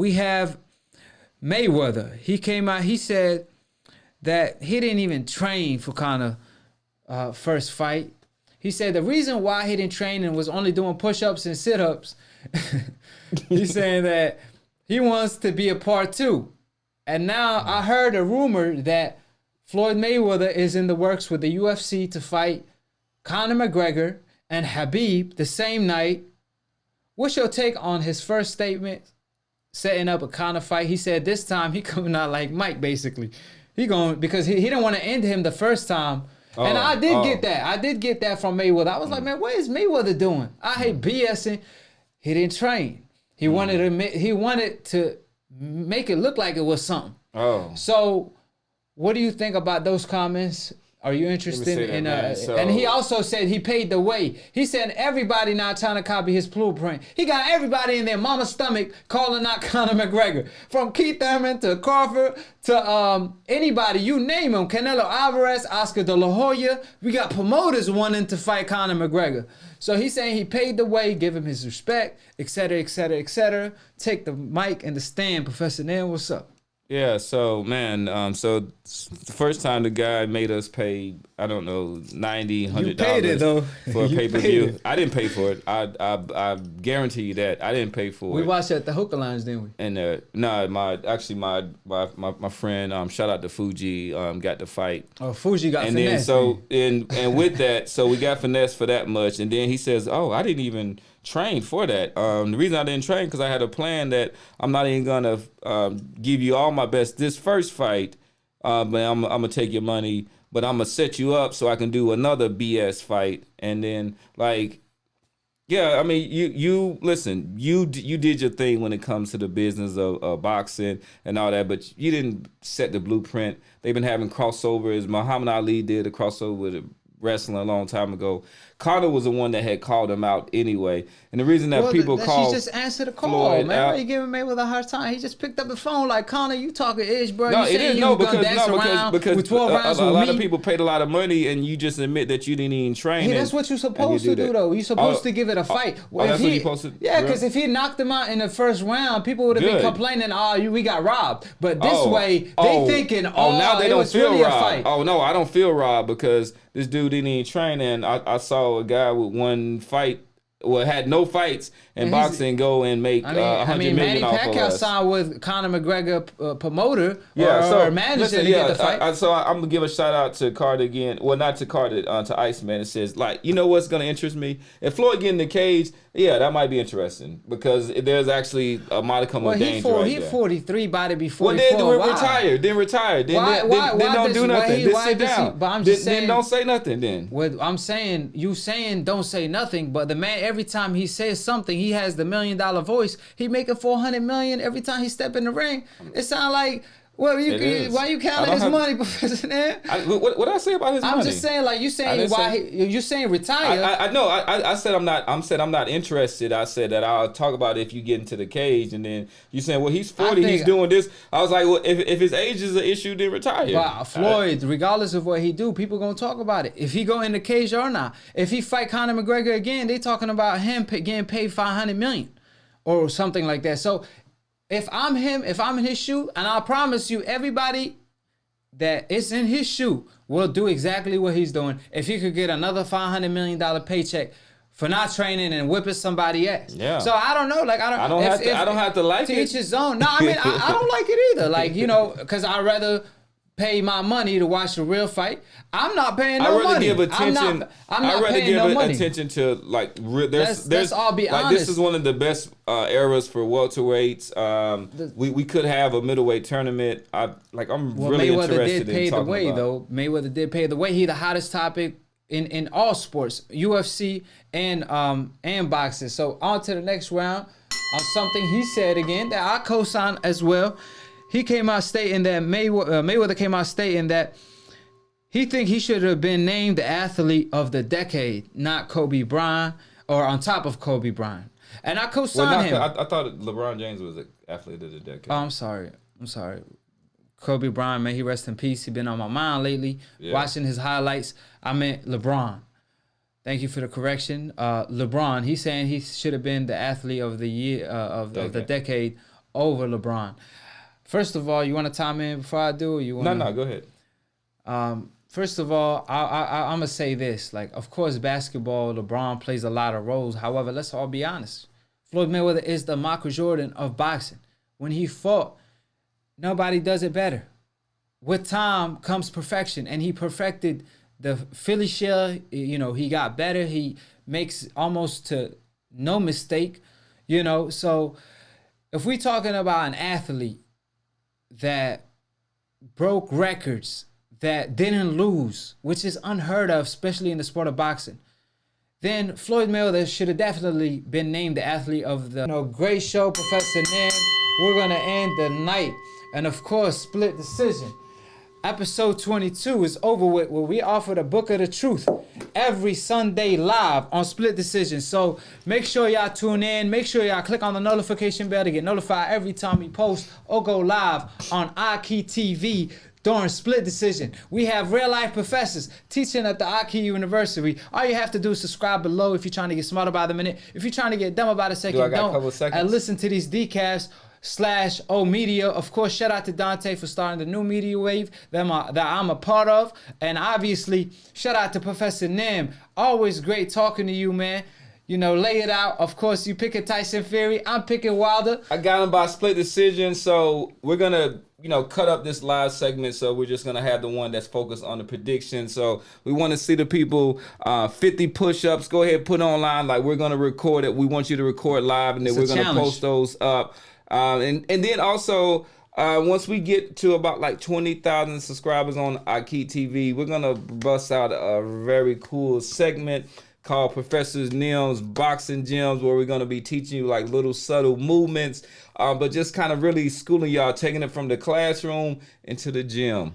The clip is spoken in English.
we have Mayweather. He came out, he said that he didn't even train for Conor first fight. He said the reason why he didn't train and was only doing push-ups and sit-ups, he's saying that he wants to be a part two. And now I heard a rumor that Floyd Mayweather is in the works with the UFC to fight Conor McGregor and Khabib the same night. What's your take on his first statement setting up a Conor fight? He said this time he coming out like Mike, basically. He going because he didn't want to end him the first time. And I did get that. I did get that from Mayweather. I was like, man, what is Mayweather doing? I hate BSing. He didn't train. He wanted to make it look like it was something. So what do you think about those comments? Are you interested in and he also said he paid the way. He said everybody now trying to copy his blueprint. He got everybody in their mama's stomach calling out Conor McGregor. From Keith Thurman to Crawford to anybody, you name him. Canelo Alvarez, Oscar De La Hoya. We got promoters wanting to fight Conor McGregor. So he's saying he paid the way, give him his respect, etc., etc., etc. Take the mic and the stand. Professor Nan, what's up? Yeah, so man, so the first time the guy made us pay, I don't know, $90, $100 you paid it, though. For a pay-per-view. I didn't pay for it. I guarantee you that I didn't pay for it. We watched it at the Hookah Lounge, didn't we? And my friend, shout out to Fuji, got the fight. Oh, Fuji got and finesse. Then and with that, so we got finesse for that much, and then he says, "Oh, I didn't even train for that." The reason I didn't train because I had a plan that I'm not even gonna give you all my best this first fight, but I'm gonna take your money, but I'm gonna set you up so I can do another BS fight, and then yeah, I mean you listen, you did your thing when it comes to the business of boxing and all that, but you didn't set the blueprint. They've been having crossovers. Muhammad Ali did a crossover with wrestling a long time ago. Conor was the one that had called him out anyway. And the reason that people call he just answered the call, Floyd man. Why are you giving Mayweather a hard time? He just picked up the phone like, Conor, you talking ish, bro. No, you it is because with 12 rounds a with lot me. of people paid a lot of money and you just admit that you didn't even train. Hey, that's what you're supposed to do, though. You're supposed to give it a fight. That's what you're supposed to do? Yeah, because if he knocked him out in the first round, people would have been complaining, we got robbed. But this way, they thinking, now they don't feel really robbed. A fight. Oh, no, I don't feel robbed because this dude didn't even train. And I saw a guy with one fight, had no fights in boxing go and make $100 million Manny off of Pacquiao us. signed with Conor McGregor promoter or manager to get the fight. So I'm going to give a shout out to Carter again. Well, not to Carter, to Iceman. It says, you know what's going to interest me? If Floyd get in the cage, yeah, that might be interesting because there's actually a modicum of danger He 43, about to be 44. Well, then retire. Then don't do nothing. Then sit down. But I'm just saying. Then don't say nothing then. What I'm saying, you saying don't say nothing, but the man, every time he says something, he has the $1 million voice. He making $400 million every time he step in the ring. It sounds like, why you counting his money, Professor Nan? What did I say about his money? I'm just saying, you saying retire. I said I'm not interested. I said that I'll talk about it if you get into the cage, and then you saying, well, he's 40, he's doing this. I was like, well, if his age is an issue, then retire. But Floyd, regardless of what he do, people gonna talk about it. If he go in the cage or not. If he fight Conor McGregor again, they talking about him getting paid $500 million or something like that. So if I'm him, if I'm in his shoe, and I promise you, everybody that is in his shoe will do exactly what he's doing. If he could get another $500 million paycheck for not training and whipping somebody ass. Yeah. So I don't know. I don't have to like it. To each his own. No, I mean, I don't like it either. Because I'd rather pay my money to watch the real fight. I'm not paying no money. I rather give attention. I'm not paying no money. Attention to Let's all be honest. This is one of the best eras for welterweights. We could have a middleweight tournament. I'm really interested in talking about. Mayweather did pay the way. He the hottest topic in all sports, UFC and boxing. So on to the next round on something he said again that I co-signed as well. He came out stating that Mayweather came out stating that he think he should have been named the athlete of the decade, not Kobe Bryant, or on top of Kobe Bryant. And I co-signed him. I thought LeBron James was the athlete of the decade. Oh, I'm sorry. Kobe Bryant, may he rest in peace. He been on my mind lately, watching his highlights. I meant LeBron. Thank you for the correction. LeBron, he's saying he should have been the athlete of the year, of the decade over LeBron. First of all, you want to time in before I do? Or you want No, go ahead. First of all, I'm gonna say this. Like, of course, basketball, LeBron plays a lot of roles. However, let's all be honest. Floyd Mayweather is the Michael Jordan of boxing. When he fought, nobody does it better. With time comes perfection, and he perfected the Philly shell. You know, he got better. He makes almost to no mistake. You know, so if we're talking about an athlete that broke records, that didn't lose, which is unheard of, especially in the sport of boxing, then Floyd Mayweather should have definitely been named the athlete of the great show, Professor Nim. We're going to end the night. And of course, Split Decision. Episode 22 is over with, where we offer the book of the truth every Sunday live on Split Decision. So make sure y'all tune in. Make sure y'all click on the notification bell to get notified every time we post or go live on AkHi TV during Split Decision. We have real life professors teaching at the AkHi University. All you have to do is subscribe below if you're trying to get smarter by the minute. If you're trying to get dumber by the second, don't. And listen to these decaps /O Media. Of course, shout out to Dante for starting the new media wave that I'm a part of. And obviously, shout out to Professor Nim. Always great talking to you, man. You know, lay it out. Of course, you picking Tyson Fury. I'm picking Wilder. I got him by split decision. So we're going to, cut up this live segment. So we're just going to have the one that's focused on the prediction. So we want to see the people 50 push-ups. Go ahead, put online. Like, we're going to record it. We want you to record live, and then we're going to post those up. And then also, once we get to about like 20,000 subscribers on AkHi TV, we're going to bust out a very cool segment called Professor Nim's Boxing Gems, where we're going to be teaching you like little subtle movements, but just kind of really schooling y'all, taking it from the classroom into the gym.